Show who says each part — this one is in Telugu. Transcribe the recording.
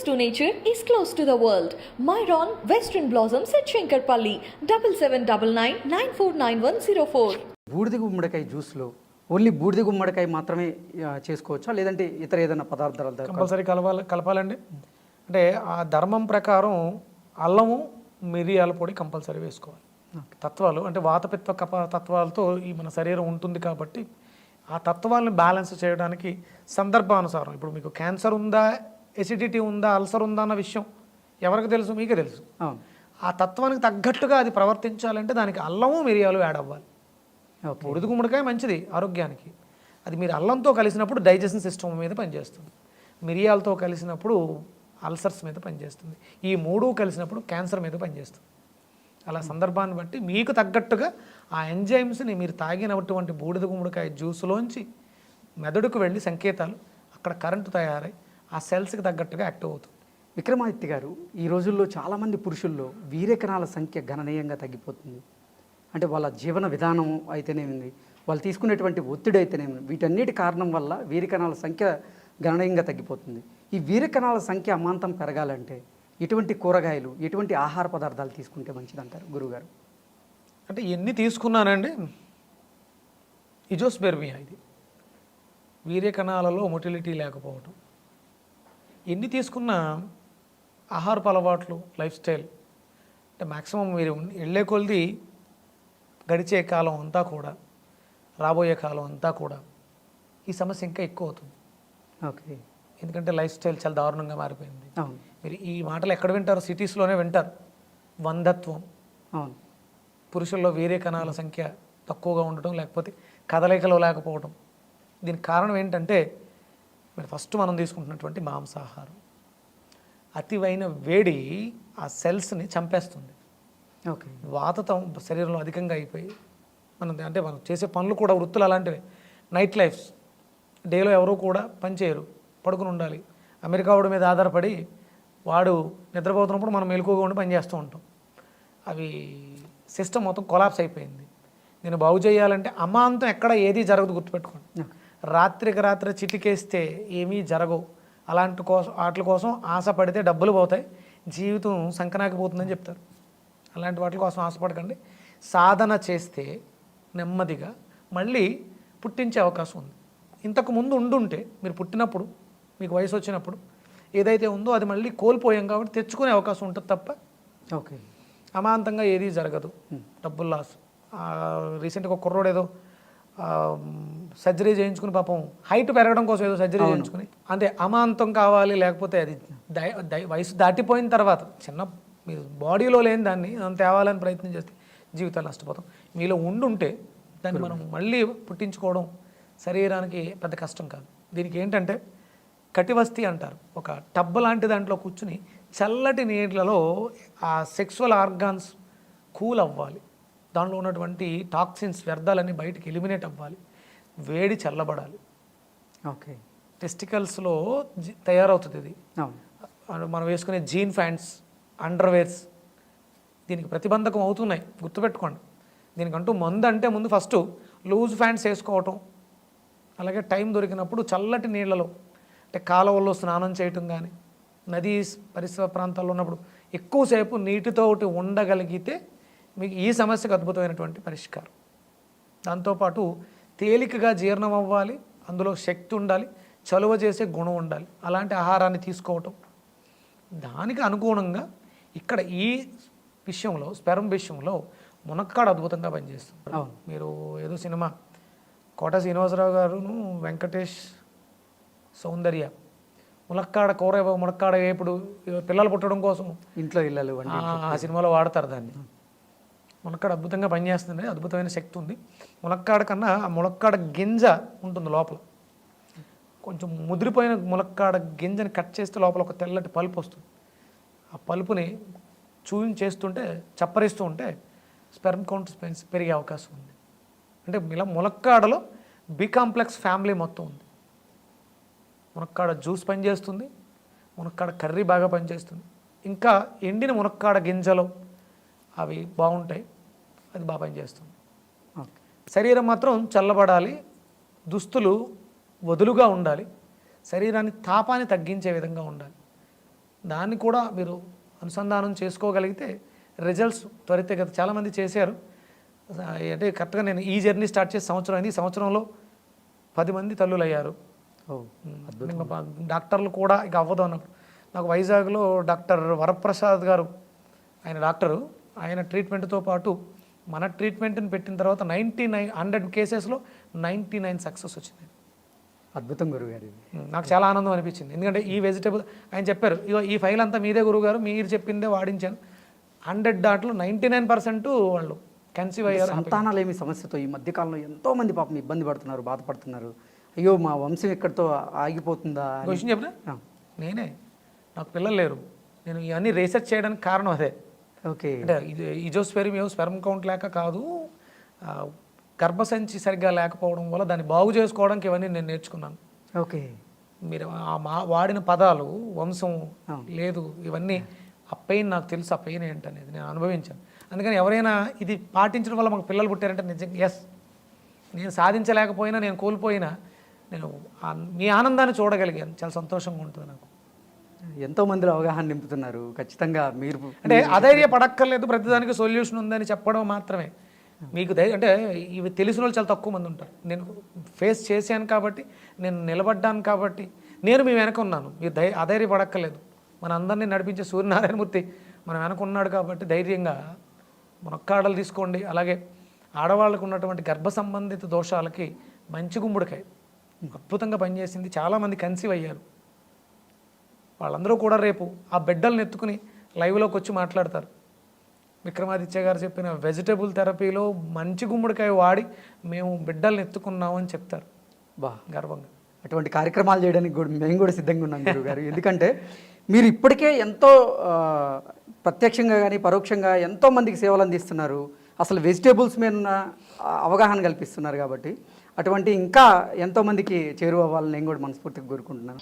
Speaker 1: to nature is close to the world. Myron Western Blossoms at Shankarpalli, 7799949104.
Speaker 2: బూడిద గుమ్మడికాయ జ్యూస్లో ఓన్లీ బూడిద గుమ్మడికాయ మాత్రమే చేసుకోవచ్చా, లేదంటే ఇతర ఏదైనా పదార్థాలు
Speaker 3: కంపల్సరీ కలపాలండి. అంటే ఆ ధర్మం ప్రకారం అల్లము మిరియాల పొడి కంపల్సరీ వేసుకోవాలి. తత్వాలు అంటే వాతపిత్త కప తత్వాలతో ఈ మన శరీరం ఉంటుంది కాబట్టి ఆ తత్వాలను బ్యాలెన్స్ చేయడానికి సందర్భానుసారం, ఇప్పుడు మీకు క్యాన్సర్ ఉందా, ఎసిడిటీ ఉందా, అల్సర్ ఉందా అన్న విషయం ఎవరికి తెలుసు? మీకే తెలుసు. ఆ తత్వానికి తగ్గట్టుగా అది ప్రవర్తించాలంటే దానికి అల్లము మిరియాలు యాడ్ అవ్వాలి. బూడిద గుమ్మడికాయ మంచిది ఆరోగ్యానికి. అది మీరు అల్లంతో కలిసినప్పుడు డైజెషన్ సిస్టమ్ మీద పనిచేస్తుంది, మిరియాలతో కలిసినప్పుడు అల్సర్స్ మీద పనిచేస్తుంది, ఈ మూడు కలిసినప్పుడు క్యాన్సర్ మీద పనిచేస్తుంది. అలా సందర్భాన్ని బట్టి మీకు తగ్గట్టుగా ఆ ఎంజైమ్స్ని మీరు తాగినటువంటి బూడిద గుమ్మడికాయ జ్యూస్లోంచి మెదడుకు వెళ్ళి సంకేతాలు అక్కడ కరెంటు తయారై ఆ సెల్స్కి తగ్గట్టుగా యాక్టివ్ అవుతుంది.
Speaker 2: విక్రమాదిత్య గారు, ఈ రోజుల్లో చాలామంది పురుషుల్లో వీర్యకణాల సంఖ్య గణనీయంగా తగ్గిపోతుంది. అంటే వాళ్ళ జీవన విధానం అయితేనేమింది, వాళ్ళు తీసుకునేటువంటి ఒత్తిడి అయితేనేమి, వీటన్నిటి కారణం వల్ల వీర్యకణాల సంఖ్య గణనీయంగా తగ్గిపోతుంది. ఈ వీర్యకణాల సంఖ్య అమాంతం పెరగాలంటే ఎటువంటి కూరగాయలు, ఎటువంటి ఆహార పదార్థాలు తీసుకుంటే మంచిదంటారు గురువుగారు?
Speaker 3: అంటే ఎన్ని తీసుకున్నానండి, ఇజోస్పెర్మియా, ఇది వీర్యకణాలలో మొటిలిటీ లేకపోవటం, ఎన్ని తీసుకున్న ఆహారపు అలవాట్లు, లైఫ్ స్టైల్, అంటే మ్యాక్సిమం మీరు వెళ్ళే కొలది గడిచే కాలం అంతా కూడా, రాబోయే కాలం అంతా కూడా ఈ సమస్య ఇంకా ఎక్కువ అవుతుంది.
Speaker 2: ఓకే,
Speaker 3: ఎందుకంటే లైఫ్ స్టైల్ చాలా దారుణంగా మారిపోయింది. మీరు ఈ మాటలు ఎక్కడ వింటారు? సిటీస్లోనే వింటారు. వంధత్వం, పురుషుల్లో వీర్యకణాల సంఖ్య తక్కువగా ఉండటం, లేకపోతే కదలికలో లేకపోవడం. దీనికి కారణం ఏంటంటే మీరు ఫస్ట్ మనం తీసుకుంటున్నటువంటి మాంసాహారం. అతివైన వేడి ఆ సెల్స్ని చంపేస్తుంది.
Speaker 2: ఓకే,
Speaker 3: వాతతం శరీరంలో అధికంగా అయిపోయి మనం చేసే పనులు కూడా, వృత్తులు అలాంటివి. నైట్ లైఫ్స్, డేలో ఎవరూ కూడా పని చేయరు, పడుకుని ఉండాలి. అమెరికా వాడి మీద ఆధారపడి వాడు నిద్రపోతున్నప్పుడు మనం మెలకువగా ఉండి పని చేస్తూ ఉంటాం. అవి సిస్టమ్ మొత్తం కొలాప్స్ అయిపోయింది. నేను బాగు చేయాలంటే అమాంతం ఎక్కడ ఏది జరగదు, గుర్తుపెట్టుకోండి. రాత్రికి రాత్రి చిటికేస్తే ఏమీ జరగవు. వాటి కోసం ఆశపడితే డబ్బులు పోతాయి, జీవితం సంకనాకపోతుందని చెప్తారు. అలాంటి వాటి కోసం ఆశపడకండి. సాధన చేస్తే నెమ్మదిగా మళ్ళీ పుట్టించే అవకాశం ఉంది. ఇంతకు ముందు ఉండుంటే, మీరు పుట్టినప్పుడు, మీకు వయసు వచ్చినప్పుడు ఏదైతే ఉందో అది మళ్ళీ కోల్పోయాం కాబట్టి తెచ్చుకునే అవకాశం ఉంటుంది తప్ప
Speaker 2: ఓకే,
Speaker 3: అమాంతంగా ఏది జరగదు. డబ్బులు లాస్. రీసెంట్గా ఒక కుర్రోడు ఏదో సర్జరీ చేయించుకుని, పాపం హైట్ పెరగడం కోసం ఏదో సర్జరీ చేయించుకుని, అంటే అమాంతం కావాలి, లేకపోతే అది వయసు దాటిపోయిన తర్వాత చిన్న మీరు బాడీలో లేని దాన్ని తేవాలని ప్రయత్నం చేస్తే జీవితాలు నష్టపోతాం. మీలో ఉండుంటే దాన్ని మనం మళ్ళీ పుట్టించుకోవడం శరీరానికి పెద్ద కష్టం కాదు. దీనికి ఏంటంటే కటివస్తి అంటారు. ఒక టబ్ లాంటి దాంట్లో కూర్చుని చల్లటి నీళ్ళలో ఆ సెక్సువల్ ఆర్గాన్స్ కూల్ అవ్వాలి, దానిలో ఉన్నటువంటి టాక్సిన్స్, వ్యర్థాలన్నీ బయటికి ఎలిమినేట్ అవ్వాలి, వేడి చల్లబడాలి.
Speaker 2: ఓకే,
Speaker 3: టెస్టికల్స్లో తయారవుతుంది ఇది. మనం వేసుకునే జీన్ ప్యాంట్స్, అండర్వేర్స్ దీనికి ప్రతిబంధకం అవుతున్నాయి, గుర్తుపెట్టుకోండి. దీనికంటూ మందు అంటే ముందు ఫస్ట్ లూజ్ ప్యాంట్స్ వేసుకోవటం, అలాగే టైం దొరికినప్పుడు చల్లటి నీళ్ళలో, అంటే కాలువల్లో స్నానం చేయటం కానీ, నదీ పరిసర ప్రాంతాల్లో ఉన్నప్పుడు ఎక్కువసేపు నీటితోటి ఉండగలిగితే మీకు ఈ సమస్యకు అద్భుతమైనటువంటి పరిష్కారం. దాంతోపాటు తేలికగా జీర్ణం అవ్వాలి, అందులో శక్తి ఉండాలి, చలువ చేసే గుణం ఉండాలి. అలాంటి ఆహారాన్ని తీసుకోవటం, దానికి అనుగుణంగా ఇక్కడ ఈ విషయంలో, స్పెర్మ్ విషయంలో మునక్కాడ అద్భుతంగా పనిచేస్తుంది. మీరు ఏదో సినిమా కోట శ్రీనివాసరావు గారును వెంకటేష్ సౌందర్య మునక్కాడ ఇప్పుడు పిల్లలు పుట్టడం కోసం
Speaker 2: ఇంట్లో ఇళ్ళలు
Speaker 3: ఆ సినిమాలో వాడతారు దాన్ని. మునక్కాడ అద్భుతంగా పనిచేస్తుంది, అద్భుతమైన శక్తి ఉంది. మునక్కాడ కన్నా ఆ మునక్కాడ గింజ ఉంటుంది లోపల, కొంచెం ముదిరిపోయిన మునక్కాడ గింజని కట్ చేస్తే లోపల ఒక తెల్లటి పల్పు వస్తుంది. ఆ పల్పుని చేస్తుంటే, చప్పరిస్తూ ఉంటే స్పెర్మ్ కౌంట్ పెరిగే అవకాశం ఉంది. అంటే ఇలా మునక్కాడలో బి కాంప్లెక్స్ ఫ్యామిలీ మొత్తం ఉంది. మునక్కాడ జ్యూస్ పనిచేస్తుంది, మునక్కాడ కర్రీ బాగా పనిచేస్తుంది, ఇంకా ఎండిన మునక్కాడ గింజలు అవి బాగుంటాయి, అది బాగా పనిచేస్తుంది. శరీరం మాత్రం చల్లబడాలి, దుస్తులు వదులుగా ఉండాలి, శరీరాన్ని తాపాన్ని తగ్గించే విధంగా ఉండాలి. దాన్ని కూడా మీరు అనుసంధానం చేసుకోగలిగితే రిజల్ట్స్ త్వరితగతి చాలామంది చేశారు. అంటే కరెక్ట్గా నేను ఈ జర్నీ స్టార్ట్ చేసి సంవత్సరం అయింది. ఈ సంవత్సరంలో 10 మంది తల్లులు అయ్యారు. డాక్టర్లు కూడా ఇక అవ్వదు అన్నప్పుడు నాకు వైజాగ్లో డాక్టర్ వరప్రసాద్ గారు, ఆయన డాక్టరు, ఆయన ట్రీట్మెంట్తో పాటు మన ట్రీట్మెంట్ని పెట్టిన తర్వాత 100 కేసెస్లో 99 సక్సెస్ వచ్చింది.
Speaker 2: అద్భుతం గురుగారు.
Speaker 3: నాకు చాలా ఆనందం అనిపించింది. ఎందుకంటే ఈ వెజిటేబుల్ ఆయన చెప్పారు, ఇగో ఈ ఫైల్ అంతా మీదే గురుగారు, మీరు చెప్పిందే వాడించాను. 100 దాంట్లో 99% వాళ్ళు కన్సీవ్ అయ్యారు.
Speaker 2: సంతానాలేమి సమస్యతో ఈ మధ్యకాలంలో ఎంతో మంది పాపం ఇబ్బంది పడుతున్నారు, బాధపడుతున్నారు. అయ్యో మా వంశం ఇక్కడితో ఆగిపోతుందా అని.
Speaker 3: క్వశ్చన్ చెప్పినా నేనే, నాకు పిల్లలు లేరు. నేను ఇవన్నీ రీసెర్చ్ చేయడానికి కారణం అదే.
Speaker 2: ఓకే.
Speaker 3: అంటే స్పెర్మ్ కౌంట్ లేక కాదు, గర్భసంచి సరిగ్గా లేకపోవడం వల్ల దాన్ని బాగు చేసుకోవడానికి ఇవన్నీ నేను నేర్చుకున్నాను.
Speaker 2: ఓకే.
Speaker 3: మీరు వాడిన పదాలు వంశం లేదు, ఇవన్నీ ఆ పెయిన్ నాకు తెలుసు, ఆ పెయిన్ ఏంటనేది నేను అనుభవించాను. అందుకని ఎవరైనా ఇది పాటించడం వల్ల మాకు పిల్లలు పుట్టారంటే నిజంగా ఎస్, నేను సాధించలేకపోయినా, నేను కోల్పోయినా, నేను మీ ఆనందాన్ని చూడగలిగాను. చాలా సంతోషంగా ఉంటుంది నాకు.
Speaker 2: ఎంతో మందిలో అవగాహన నింపుతున్నారు. ఖచ్చితంగా మీరు
Speaker 3: అంటే అధైర్య పడక్కర్లేదు, ప్రతిదానికి సొల్యూషన్ ఉందని చెప్పడం మాత్రమే. మీకు అంటే ఇవి తెలిసిన వాళ్ళు చాలా తక్కువ మంది ఉంటారు. నేను ఫేస్ చేశాను కాబట్టి, నేను నిలబడ్డాను కాబట్టి, నేను మీ వెనక ఉన్నాను. మీరు అధైర్య పడక్కర్లేదు. మన అందరినీ నడిపించే సూర్యనారాయణమూర్తి మన వెనక ఉన్నాడు కాబట్టి ధైర్యంగా మునక్కాడలు తీసుకోండి. అలాగే ఆడవాళ్ళకు ఉన్నటువంటి గర్భ సంబంధిత దోషాలకి మంచి గుమ్మడికాయ అద్భుతంగా పనిచేసింది. చాలామంది కన్సీవ్ అయ్యారు. వాళ్ళందరూ కూడా రేపు ఆ బిడ్డలను ఎత్తుకుని లైవ్లోకి వచ్చి మాట్లాడతారు. విక్రమాదిత్య గారు చెప్పిన వెజిటబుల్ థెరపీలో మంచి గుమ్మడికాయ వాడి మేము బిడ్డలను ఎత్తుకున్నామని చెప్తారు గర్వంగా.
Speaker 2: అటువంటి కార్యక్రమాలు చేయడానికి కూడా మేము కూడా సిద్ధంగా ఉన్నాం గురుగారు. ఎందుకంటే మీరు ఇప్పటికే ఎంతో ప్రత్యక్షంగా కానీ పరోక్షంగా ఎంతో మందికి సేవలు అందిస్తున్నారు. అసలు వెజిటేబుల్స్ మీద ఉన్న అవగాహన కల్పిస్తున్నారు కాబట్టి అటువంటి ఇంకా ఎంతోమందికి చేరువ అవ్వాలని నేను కూడా మనస్ఫూర్తిగా కోరుకుంటున్నాను.